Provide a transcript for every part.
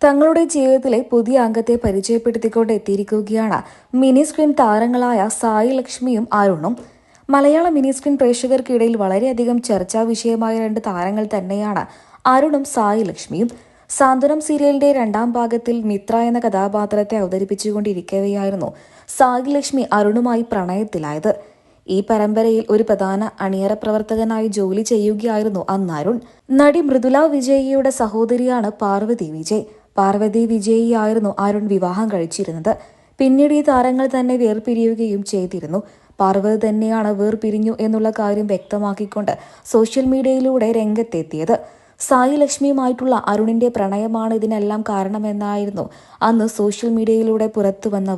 തങ്ങളുടെ ജീവിതത്തിലെ പുതിയ അംഗത്തെ പരിചയപ്പെടുത്തിക്കൊണ്ട് എത്തിയിരിക്കുകയാണ് മിനി സ്ക്രീൻ താരങ്ങളായ സായി ലക്ഷ്മിയും അരുണും. മലയാള മിനി സ്ക്രീൻ പ്രേക്ഷകർക്കിടയിൽ വളരെയധികം ചർച്ചാ വിഷയമായ രണ്ട് താരങ്ങൾ തന്നെയാണ് അരുണും സായി ലക്ഷ്മിയും. സാന്ത്വനം സീരിയലിന്റെ രണ്ടാം ഭാഗത്തിൽ മിത്ര എന്ന കഥാപാത്രത്തെ അവതരിപ്പിച്ചുകൊണ്ടിരിക്കവെയായിരുന്നു സായി ലക്ഷ്മി അരുണുമായി പ്രണയത്തിലായത്. ഈ പരമ്പരയിൽ ഒരു പ്രധാന അണിയറ പ്രവർത്തകനായി ജോലി ചെയ്യുകയായിരുന്നു അന്ന് അരുൺ. നടി മൃദുല വിജയിയുടെ സഹോദരിയാണ് പാർവതി വിജയ്. പാർവതി വിജയിയായിരുന്നു അരുൺ വിവാഹം കഴിച്ചിരുന്നത്. പിന്നീട് ഈ താരങ്ങൾ തന്നെ വേർപിരിയുകയും ചെയ്തിരുന്നു. പാർവതി തന്നെയാണ് വേർപിരിഞ്ഞു എന്നുള്ള കാര്യം വ്യക്തമാക്കിക്കൊണ്ട് സോഷ്യൽ മീഡിയയിലൂടെ രംഗത്തെത്തിയത്. സായി ലക്ഷ്മിയുമായിട്ടുള്ള അരുണിന്റെ പ്രണയമാണ് ഇതിനെല്ലാം കാരണമെന്നായിരുന്നു അന്ന് സോഷ്യൽ മീഡിയയിലൂടെ പുറത്തുവന്ന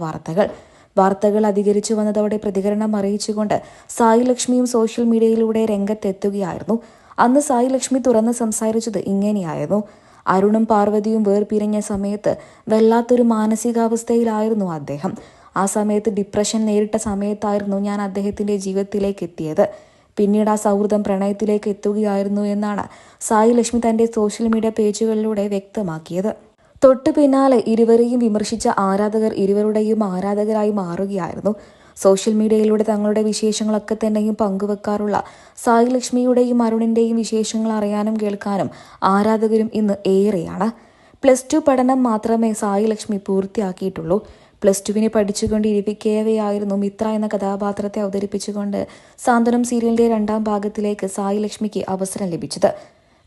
വാർത്തകൾ അധികരിച്ചു വന്നതോടെ പ്രതികരണം അറിയിച്ചുകൊണ്ട് സായി ലക്ഷ്മിയും സോഷ്യൽ മീഡിയയിലൂടെ രംഗത്തെത്തുകയായിരുന്നു. അന്ന് സായി ലക്ഷ്മി തുറന്ന് സംസാരിച്ചത് ഇങ്ങനെയായിരുന്നു: അരുണും പാർവതിയും വേർപിരിഞ്ഞ സമയത്ത് വല്ലാത്തൊരു മാനസികാവസ്ഥയിലായിരുന്നു അദ്ദേഹം. ആ സമയത്ത് ഡിപ്രഷൻ നേരിട്ട സമയത്തായിരുന്നു ഞാൻ അദ്ദേഹത്തിന്റെ ജീവിതത്തിലേക്ക് എത്തിയത്. പിന്നീട് ആ സൗഹൃദം പ്രണയത്തിലേക്ക് എത്തുകയായിരുന്നു എന്നാണ് സായി ലക്ഷ്മി തന്റെ സോഷ്യൽ മീഡിയ പേജുകളിലൂടെ വ്യക്തമാക്കിയത്. തൊട്ടു പിന്നാലെ ഇരുവരെയും വിമർശിച്ച ആരാധകർ ഇരുവരുടെയും ആരാധകരായി മാറുകയായിരുന്നു. സോഷ്യൽ മീഡിയയിലൂടെ തങ്ങളുടെ വിശേഷങ്ങളൊക്കെ തന്നെയും പങ്കുവെക്കാറുള്ള സായി ലക്ഷ്മിയുടെയും അരുണിന്റെയും വിശേഷങ്ങൾ അറിയാനും കേൾക്കാനും ആരാധകരും ഇന്ന് ഏറെയാണ്. +2 പഠനം മാത്രമേ സായി ലക്ഷ്മി പൂർത്തിയാക്കിയിട്ടുള്ളൂ. +2 പഠിച്ചുകൊണ്ടിരിക്കവെയായിരുന്നു മിത്ര എന്ന കഥാപാത്രത്തെ അവതരിപ്പിച്ചുകൊണ്ട് സാന്ത്വനം സീരിയലിന്റെ രണ്ടാം ഭാഗത്തിലേക്ക് സായി ലക്ഷ്മിക്ക് അവസരം ലഭിച്ചത്.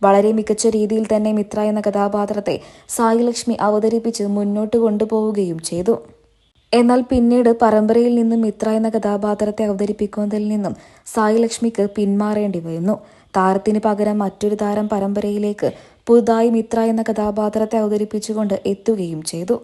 വളരെ മികച്ച രീതിയിൽ തന്നെ മിത്ര എന്ന കഥാപാത്രത്തെ സായി ലക്ഷ്മി അവതരിപ്പിച്ച് മുന്നോട്ട് കൊണ്ടുപോവുകയും ചെയ്തു. എന്നാൽ പിന്നീട് പരമ്പരയിൽ നിന്നും മിത്ര എന്ന കഥാപാത്രത്തെ അവതരിപ്പിക്കുന്നതിൽ നിന്നും സായി ലക്ഷ്മിക്ക് പിന്മാറേണ്ടി വന്നു. താരത്തിന് പകരം മറ്റൊരു താരം പരമ്പരയിലേക്ക് പുതുതായി മിത്ര എന്ന കഥാപാത്രത്തെ അവതരിപ്പിച്ചുകൊണ്ട് എത്തുകയും ചെയ്തു.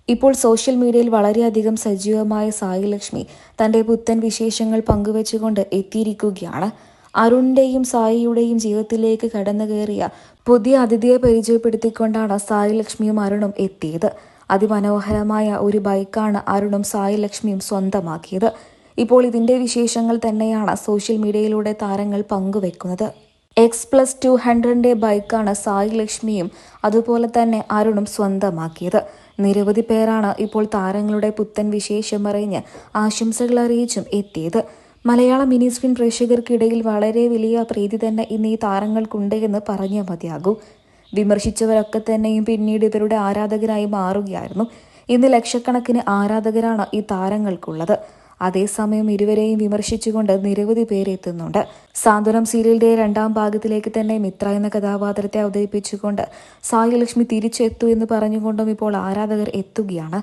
ഇപ്പോൾ സോഷ്യൽ മീഡിയയിൽ വളരെയധികം സജീവമായ സായി ലക്ഷ്മി തന്റെ പുത്തൻ വിശേഷങ്ങൾ പങ്കുവെച്ചുകൊണ്ട് എത്തിയിരിക്കുകയാണ്. അരുണിന്റെയും സായിയുടെയും ജീവിതത്തിലേക്ക് കടന്നു കയറിയ പുതിയ അതിഥിയെ പരിചയപ്പെടുത്തിക്കൊണ്ടാണ് സായി ലക്ഷ്മിയും അരുണും എത്തിയത്. അതിമനോഹരമായ ഒരു ബൈക്കാണ് അരുണും സായി ലക്ഷ്മിയും സ്വന്തമാക്കിയത്. ഇപ്പോൾ ഇതിന്റെ വിശേഷങ്ങൾ തന്നെയാണ് സോഷ്യൽ മീഡിയയിലൂടെ താരങ്ങൾ പങ്കുവെക്കുന്നത്. X+200 ബൈക്കാണ് സായി ലക്ഷ്മിയും അതുപോലെ തന്നെ അരുണും സ്വന്തമാക്കിയത്. നിരവധി പേരാണ് ഇപ്പോൾ താരങ്ങളുടെ പുത്തൻ വിശേഷം അറിഞ്ഞ് ആശംസകൾ അറിയിച്ചും എത്തിയത്. മലയാള മിനി സ്ക്രീൻ പ്രേക്ഷകർക്കിടയിൽ വളരെ വലിയ പ്രീതി തന്നെ ഇന്ന് ഈ താരങ്ങൾക്കുണ്ട് എന്ന് പറഞ്ഞേ മതിയാകൂ. വിമർശിച്ചവരൊക്കെ തന്നെയും പിന്നീട് ഇവരുടെ ആരാധകരായി മാറുകയായിരുന്നു. ഇന്ന് ലക്ഷക്കണക്കിന് ആരാധകരാണ് ഈ താരങ്ങൾക്കുള്ളത്. അതേസമയം ഇരുവരെയും വിമർശിച്ചുകൊണ്ട് നിരവധി പേര് എത്തുന്നുണ്ട്. സാന്ത്വനം സീരിയലിന്റെ രണ്ടാം ഭാഗത്തിലേക്ക് തന്നെ മിത്ര എന്ന കഥാപാത്രത്തെ അവതരിപ്പിച്ചുകൊണ്ട് സായി ലക്ഷ്മി തിരിച്ചെത്തു എന്ന് പറഞ്ഞുകൊണ്ടും ഇപ്പോൾ ആരാധകർ എത്തുകയാണ്.